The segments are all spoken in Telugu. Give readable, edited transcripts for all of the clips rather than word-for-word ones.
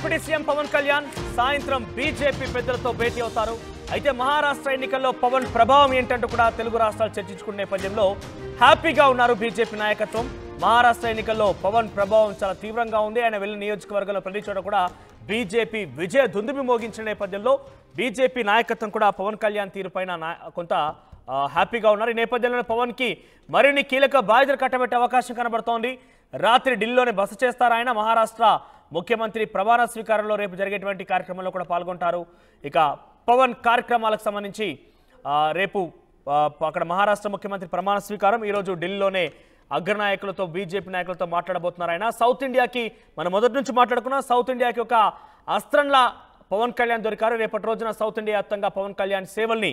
డిప్యూటీ సీఎం పవన్ కళ్యాణ్ సాయంత్రం బీజేపీ పెద్దలతో భేటీ అవుతారు. అయితే మహారాష్ట్ర ఎన్నికల్లో పవన్ ప్రభావం ఏంటంటూ కూడా తెలుగు రాష్ట్రాలు చర్చించుకునే నేపథ్యంలో హ్యాపీగా ఉన్నారు బీజేపీ నాయకత్వం. మహారాష్ట్ర ఎన్నికల్లో పవన్ ప్రభావం చాలా తీవ్రంగా ఉంది. ఆయన వెళ్ళిన నియోజకవర్గంలో ప్రతి చోట కూడా బీజేపీ విజయ దుందుబి మోగించిన నేపథ్యంలో బీజేపీ నాయకత్వం కూడా పవన్ కళ్యాణ్ తీరుపైన కొంత హ్యాపీగా ఉన్నారు. ఈ నేపథ్యంలో పవన్ కి మరిన్ని కీలక బాధ్యతలు కట్టబెట్టే అవకాశం కనబడుతోంది. రాత్రి ఢిల్లీలోనే బస చేస్తారు ఆయన. మహారాష్ట్ర ముఖ్యమంత్రి ప్రమాణ స్వీకారంలో రేపు జరిగేటువంటి కార్యక్రమంలో కూడా పాల్గొంటారు. ఇక పవన్ కార్యక్రమాలకు సంబంధించి రేపు అక్కడ మహారాష్ట్ర ముఖ్యమంత్రి ప్రమాణ స్వీకారం. ఈరోజు ఢిల్లీలోనే అగ్రనాయకులతో బీజేపీ నాయకులతో మాట్లాడబోతున్నారు ఆయన. సౌత్ ఇండియాకి మనం మొదటి నుంచి మాట్లాడుకున్నాం. సౌత్ ఇండియాకి ఒక అస్త్రంలా పవన్ కళ్యాణ్ దొరికారు. రేపటి రోజున సౌత్ ఇండియా వ్యాప్తంగా పవన్ కళ్యాణ్ సేవల్ని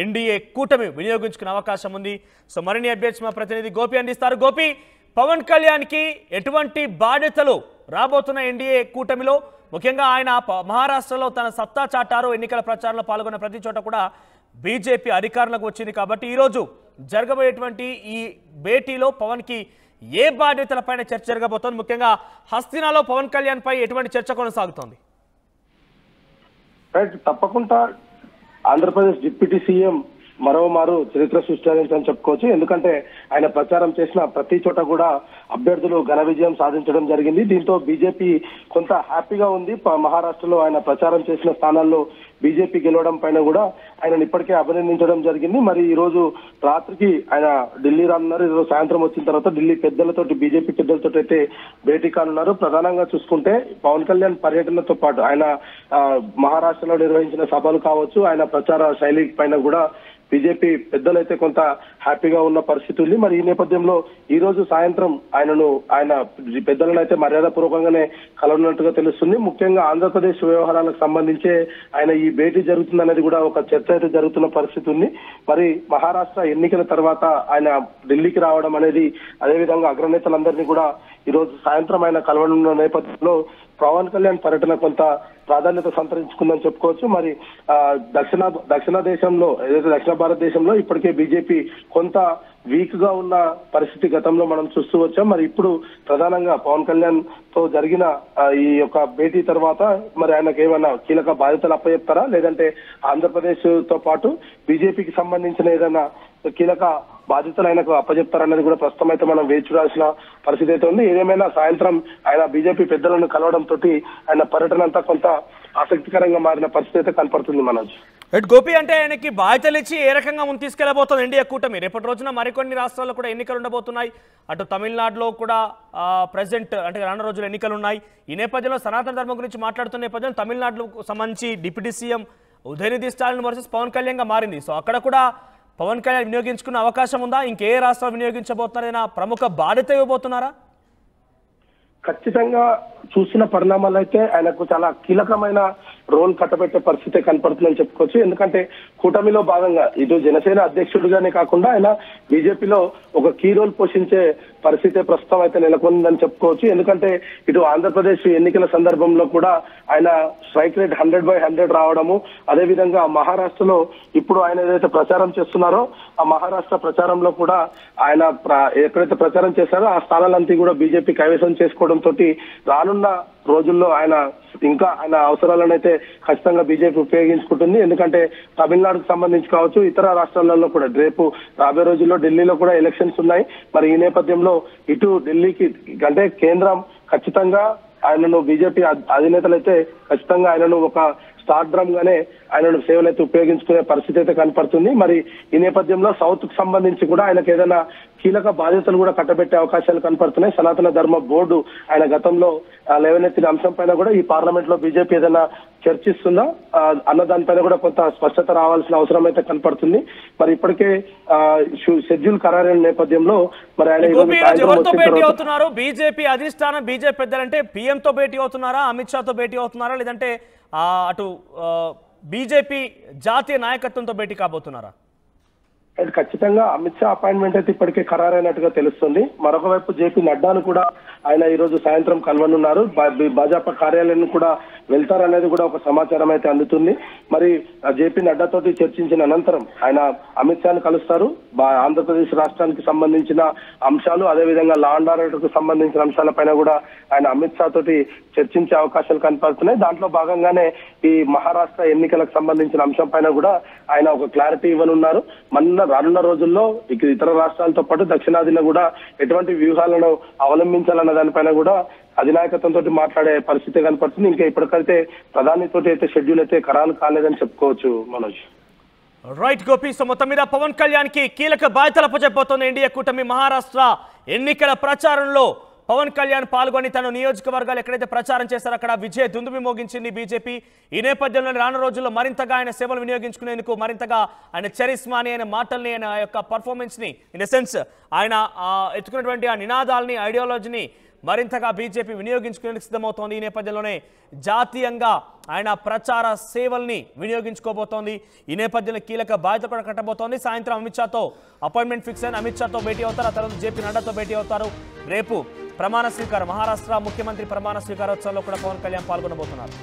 ఎన్డీఏ కూటమి వినియోగించుకునే అవకాశం ఉంది. సో మరిన్ని అప్డేట్స్ మా ప్రతినిధి గోపి అందిస్తారు. గోపి, పవన్ కళ్యాణ్కి ఎటువంటి బాధ్యతలు రాబోతున్న ఎన్డీఏ కూటమిలో? ముఖ్యంగా ఆయన మహారాష్ట్రలో తన సత్తా చాటారు. ఎన్నికల ప్రచారంలో పాల్గొన్న ప్రతి చోట కూడా బీజేపీ అధికారంలోకి వచ్చింది. కాబట్టి ఈరోజు జరగబోయేటువంటి ఈ భేటీలో పవన్కి ఏ బాధ్యతలపైన చర్చ జరగబోతోంది? ముఖ్యంగా హస్తినాలో పవన్ కళ్యాణ్ పై ఎటువంటి చర్చ కొనసాగుతోంది? తప్పకుండా ఆంధ్రప్రదేశ్ డిప్యూటీ సీఎం మరోమారు చరిత్ర సృష్టించాలని చెప్పుకోవచ్చు. ఎందుకంటే ఆయన ప్రచారం చేసిన ప్రతి చోట కూడా అభ్యర్థులు ఘన విజయం సాధించడం జరిగింది. దీంతో బీజేపీ కొంత హ్యాపీగా ఉంది. మహారాష్ట్రలో ఆయన ప్రచారం చేసిన స్థానాల్లో బీజేపీ గెలవడం పైన కూడా ఆయన ఇప్పటికే అభినందించడం జరిగింది. మరి ఈ రోజు రాత్రికి ఆయన ఢిల్లీ రానున్నారు. ఈరోజు సాయంత్రం వచ్చిన తర్వాత ఢిల్లీ పెద్దలతోటి బీజేపీ పెద్దలతో అయితే భేటీ కానున్నారు. ప్రధానంగా చూసుకుంటే పవన్ కళ్యాణ్ పర్యటనతో పాటు ఆయన మహారాష్ట్రలో నిర్వహించిన సభలు కావచ్చు, ఆయన ప్రచార శైలి పైన కూడా బీజేపీ పెద్దలైతే కొంత హ్యాపీగా ఉన్న పరిస్థితి ఉంది. మరి ఈ నేపథ్యంలో ఈ రోజు సాయంత్రం ఆయన పెద్దలను అయితే మర్యాదపూర్వకంగానే కలవనున్నట్టుగా తెలుస్తుంది. ముఖ్యంగా ఆంధ్రప్రదేశ్ వ్యవహారాలకు సంబంధించే ఆయన ఈ భేటీ జరుగుతుందనేది కూడా ఒక చర్చ అయితే జరుగుతున్న పరిస్థితి ఉంది. మరి మహారాష్ట్ర ఎన్నికల తర్వాత ఆయన ఢిల్లీకి రావడం అనేది, అదేవిధంగా అగ్రనేతలందరినీ కూడా ఈ రోజు సాయంత్రం ఆయన కలవనున్న నేపథ్యంలో పవన్ కళ్యాణ్ పర్యటన కొంత ప్రాధాన్యత సంతరించుకుందని చెప్పుకోవచ్చు. మరి దక్షిణ దేశంలో, ఏదైతే దక్షిణ భారతదేశంలో ఇప్పటికే బీజేపీ కొంత వీక్ గా ఉన్న పరిస్థితి గతంలో మనం చూస్తూ వచ్చాం. మరి ఇప్పుడు ప్రధానంగా పవన్ కళ్యాణ్ తో జరిగిన ఈ యొక్క భేటీ తర్వాత మరి ఆయనకు ఏమైనా కీలక బాధ్యతలు అప్పచెప్తారా, లేదంటే ఆంధ్రప్రదేశ్ తో పాటు బీజేపీకి సంబంధించిన ఏదైనా కీలక బాధ్యతలు ఆయనకు అప్పచెప్తారన్నది కూడా ప్రస్తుతం అయితే మనం వేచి చూడాల్సిన పరిస్థితి అయితే ఉంది. ఏదేమైనా సాయంత్రం ఆయన బీజేపీ పెద్దలను కలవడం తోటి ఆయన పర్యటన అంతా కొంత ఆసక్తికరంగా మారిన పరిస్థితి అయితే కనపడుతుంది. మనోజ్, గోపి, అంటే ఆయనకి బాధ్యతలు ఇచ్చి ఏ రకంగా ముందు తీసుకెళ్లబోతుంది ఎన్డీఏ కూటమి? రేపటి రోజున మరికొన్ని రాష్ట్రాల్లో కూడా ఎన్నికలు ఉండబోతున్నాయి. అటు తమిళనాడులో కూడా ప్రెసిడెంట్ అంటే రానున్న రోజులు ఎన్నికలు ఉన్నాయి. ఈ నేపథ్యంలో సనాతన ధర్మం గురించి మాట్లాడుతున్న నేపథ్యంలో తమిళనాడుకు సంబంధించి deputy CM Udhayanidhi Stalin versus Pawan Kalyan గా మారింది. సో అక్కడ కూడా పవన్ కళ్యాణ్ వినియోగించుకునే అవకాశం ఉందా? ఇంకే రాష్ట్రాలు వినియోగించబోతున్నారైనా ప్రముఖ బాధ్యత ఇవ్వబోతున్నారా? ఖచ్చితంగా చూసిన పరిణామాలు అయితే ఆయనకు చాలా కీలకమైన రోల్ కట్టబెట్టే పరిస్థితి కనపడుతుందని చెప్పుకోవచ్చు. ఎందుకంటే కూటమిలో భాగంగా ఇటు జనసేన అధ్యక్షుడిగానే కాకుండా ఆయన బీజేపీలో ఒక కీ రోల్ పోషించే పరిస్థితి ప్రస్తుతం అయితే నెలకొందని చెప్పుకోవచ్చు. ఎందుకంటే ఇటు ఆంధ్రప్రదేశ్ ఎన్నికల సందర్భంలో కూడా ఆయన స్ట్రైక్ రేట్ 100/100 రావడము, అదేవిధంగా మహారాష్ట్రలో ఇప్పుడు ఆయన ఏదైతే ప్రచారం చేస్తున్నారో ఆ మహారాష్ట్ర ప్రచారంలో కూడా ఆయన ఎక్కడైతే ప్రచారం చేశారో ఆ స్థానాలంతా కూడా బీజేపీ కైవసం చేసుకోవడం తోటి రానున్న రోజుల్లో ఆయన అవసరాలను అయితే ఖచ్చితంగా బీజేపీ ఉపయోగించుకుంటుంది. ఎందుకంటే తమిళనాడుకు సంబంధించి కావచ్చు, ఇతర రాష్ట్రాలలో కూడా రేపు రాబోయే రోజుల్లో ఢిల్లీలో కూడా ఎలక్షన్స్ ఉన్నాయి. మరి ఈ నేపథ్యంలో ఇటు ఢిల్లీకి అంటే కేంద్రం ఖచ్చితంగా ఆయనను బీజేపీ అధినేతలు అయితే ఖచ్చితంగా ఆయనను ఒక స్టార్ డ్రమ్ గానే ఆయనను సేవలైతే ఉపయోగించుకునే పరిస్థితి అయితే కనపడుతుంది. మరి ఈ నేపథ్యంలో సౌత్ కు సంబంధించి కూడా ఆయనకు ఏదైనా కీలక బాధ్యతలు కూడా కట్టబెట్టే అవకాశాలు కనపడుతున్నాయి. సనాతన ధర్మ బోర్డు ఆయన గతంలో లేవనెత్తిన అంశం పైన కూడా ఈ పార్లమెంట్ లో బీజేపీ ఏదైనా చర్చిస్తుందా అన్న దానిపైన కూడా కొంత స్పష్టత రావాల్సిన అవసరం అయితే కనపడుతుంది. మరి ఇప్పటికే షెడ్యూల్ ఖరారైన నేపథ్యంలో మరి ఆయన బీజేపీ అధిష్టానం, బీజేపీ పెద్దలంటే పీఎం తో భేటీ అవుతున్నారా, అమిత్ షాతో భేటీ అవుతున్నారా, లేదంటే అటు బీజేపీ జాతీయ నాయకత్వంతో భేటీ కాబోతున్నారా? ఖచ్చితంగా అమిత్ షా అపాయింట్మెంట్ అయితే ఇప్పటికే ఖరారైనట్టుగా తెలుస్తుంది. మరొక వైపు జేపీ నడ్డాను కూడా ఆయన ఈ రోజు సాయంత్రం కలవనున్నారు. భాజపా కార్యాలయాన్ని కూడా వెళ్తారనేది కూడా ఒక సమాచారం అయితే అందుతుంది. మరి జేపీ నడ్డా తోటి చర్చించిన అనంతరం ఆయన అమిత్ షాను కలుస్తారు. ఆంధ్రప్రదేశ్ రాష్ట్రానికి సంబంధించిన అంశాలు, అదేవిధంగా లా అండ్ ఆర్డర్ కు సంబంధించిన అంశాలపైన కూడా ఆయన అమిత్ షా తోటి చర్చించే అవకాశాలు కనపడుతున్నాయి. దాంట్లో భాగంగానే ఈ మహారాష్ట్ర ఎన్నికలకు సంబంధించిన అంశం పైన కూడా ఆయన ఒక క్లారిటీ ఇవ్వనున్నారు. రానున్న రోజుల్లో ఇతర రాష్ట్రాలతో పాటు దక్షిణాదిలో కూడా ఎటువంటి వ్యూహాలను అవలంబించాలన్న దానిపైన కూడా అధినాయకత్వంతో మాట్లాడే పరిస్థితి కనపడుతుంది. ఇంకా ఇప్పటికైతే ప్రధానితో అయితే షెడ్యూల్ అయితే ఖరారు కాలేదని చెప్పుకోవచ్చు మనోజ్. రైట్ గోపి, సో మొత్తం మీద పవన్ కళ్యాణ్ కి కీలక బాధ్యతలు అప్పచెప్పబోతోంది ఎన్డీఏ కూటమి. మహారాష్ట్ర ఎన్నికల ప్రచారంలో పవన్ కళ్యాణ్ పాల్గొని తన నియోజకవర్గాలు ఎక్కడైతే ప్రచారం చేశారో అక్కడ విజయ దుందుబి మోగించింది బీజేపీ. ఈ నేపథ్యంలో రానున్న రోజుల్లో మరింతగా ఆయన సేవలు వినియోగించుకునేందుకు, మరింతగా ఆయన చరిస్మాని, ఆయన మాటల్ని, ఆయన యొక్క పర్ఫార్మెన్స్ ని, ఇన్ ద సెన్స్ ఆయన ఎత్తుకున్నటువంటి ఆ నినాదాలని, ఐడియాలజీని మరింతగా బీజేపీ వినియోగించుకునేందుకు సిద్ధమవుతోంది. ఈ నేపథ్యంలోనే జాతీయంగా ఆయన ప్రచార సేవల్ని వినియోగించుకోబోతోంది. ఈ నేపథ్యంలో కీలక బాధ్యత కూడా కట్టబోతోంది. సాయంత్రం అమిత్ షాతో అపాయింట్మెంట్ ఫిక్స్ అయిన అమిత్ షాతో భేటీ అవుతారు. ఆ తర్వాత జేపీ నడ్డాతో భేటీ అవుతారు. రేపు ప్రమాణ స్వీకారం, మహారాష్ట్ర ముఖ్యమంత్రి ప్రమాణ స్వీకారోత్సవంలో కూడా పవన్ కళ్యాణ్ పాల్గొనబోతున్నారు.